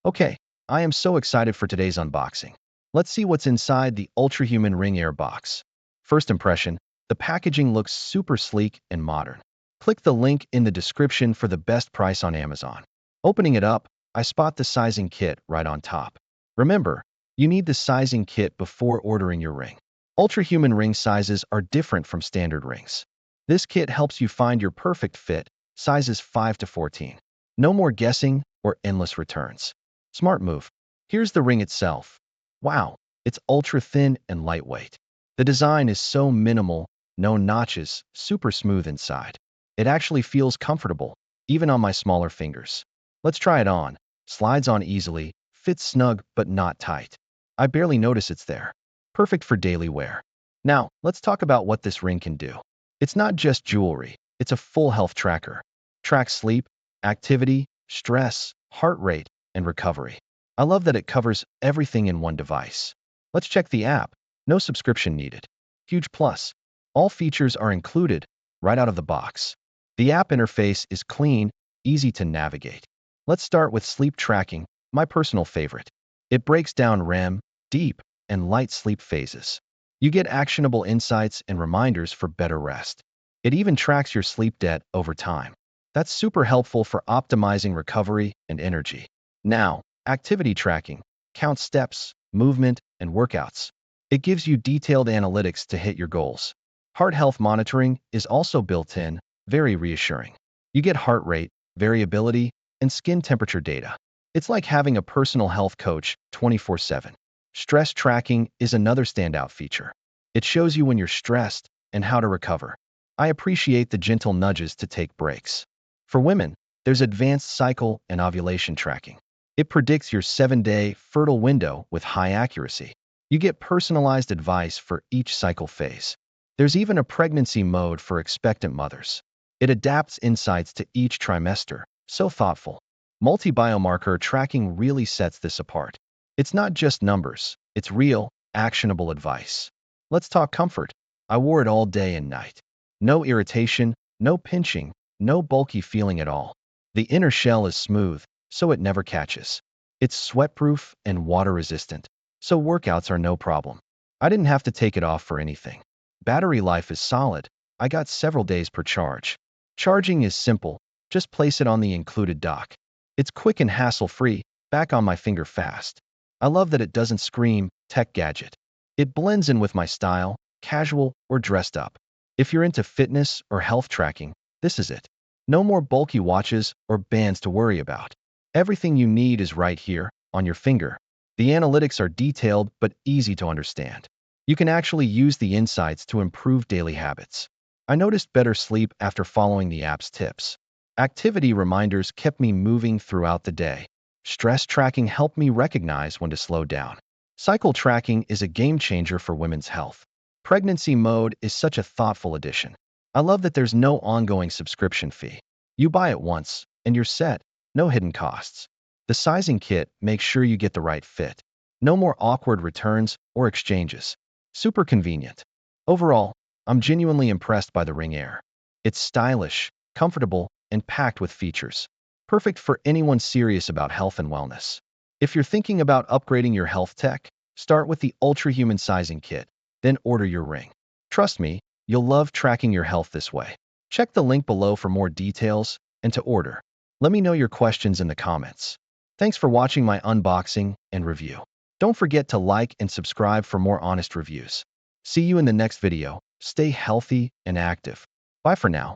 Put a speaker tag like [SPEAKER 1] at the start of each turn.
[SPEAKER 1] Okay, I am so excited for today's unboxing. Let's see what's inside the Ultrahuman Ring Air box. First impression, the packaging looks super sleek and modern. Click the link in the description for the best price on Amazon. Opening it up, I spot the sizing kit right on top. Remember, you need the sizing kit before ordering your ring. Ultrahuman ring sizes are different from standard rings. This kit helps you find your perfect fit, sizes 5 to 14. No more guessing or endless returns. Smart move. Here's the ring itself. Wow, it's ultra thin and lightweight. The design is so minimal, no notches, super smooth inside. It actually feels comfortable, even on my smaller fingers. Let's try it on. Slides on easily, fits snug but not tight. I barely notice it's there. Perfect for daily wear. Now, let's talk about what this ring can do. It's not just jewelry, it's a full health tracker. Tracks sleep, activity, stress, heart rate, and recovery. I love that it covers everything in one device. Let's check the app. No subscription needed. Huge plus. All features are included right out of the box. The app interface is clean, easy to navigate. Let's start with sleep tracking, my personal favorite. It breaks down REM, deep, and light sleep phases. You get actionable insights and reminders for better rest. It even tracks your sleep debt over time. That's super helpful for optimizing recovery and energy. Now, activity tracking counts steps, movement, and workouts. It gives you detailed analytics to hit your goals. Heart health monitoring is also built in, very reassuring. You get heart rate, variability, and skin temperature data. It's like having a personal health coach 24/7. Stress tracking is another standout feature. It shows you when you're stressed and how to recover. I appreciate the gentle nudges to take breaks. For women, there's advanced cycle and ovulation tracking. It predicts your 7-day fertile window with high accuracy. You get personalized advice for each cycle phase. There's even a pregnancy mode for expectant mothers. It adapts insights to each trimester. So thoughtful. Multi-biomarker tracking really sets this apart. It's not just numbers, it's real, actionable advice. Let's talk comfort. I wore it all day and night. No irritation, no pinching, no bulky feeling at all. The inner shell is smooth, so it never catches. It's sweat-proof and water-resistant, so workouts are no problem. I didn't have to take it off for anything. Battery life is solid. I got several days per charge. Charging is simple. Just place it on the included dock. It's quick and hassle-free, back on my finger fast. I love that it doesn't scream, tech gadget. It blends in with my style, casual or dressed up. If you're into fitness or health tracking, this is it. No more bulky watches or bands to worry about. Everything you need is right here, on your finger. The analytics are detailed but easy to understand. You can actually use the insights to improve daily habits. I noticed better sleep after following the app's tips. Activity reminders kept me moving throughout the day. Stress tracking helped me recognize when to slow down. Cycle tracking is a game changer for women's health. Pregnancy mode is such a thoughtful addition. I love that there's no ongoing subscription fee. You buy it once, and you're set. No hidden costs. The sizing kit makes sure you get the right fit. No more awkward returns or exchanges. Super convenient. Overall, I'm genuinely impressed by the Ring Air. It's stylish, comfortable, and packed with features. Perfect for anyone serious about health and wellness. If you're thinking about upgrading your health tech, start with the Ultrahuman Sizing Kit, then order your ring. Trust me, you'll love tracking your health this way. Check the link below for more details and to order. Let me know your questions in the comments. Thanks for watching my unboxing and review. Don't forget to like and subscribe for more honest reviews. See you in the next video. Stay healthy and active. Bye for now.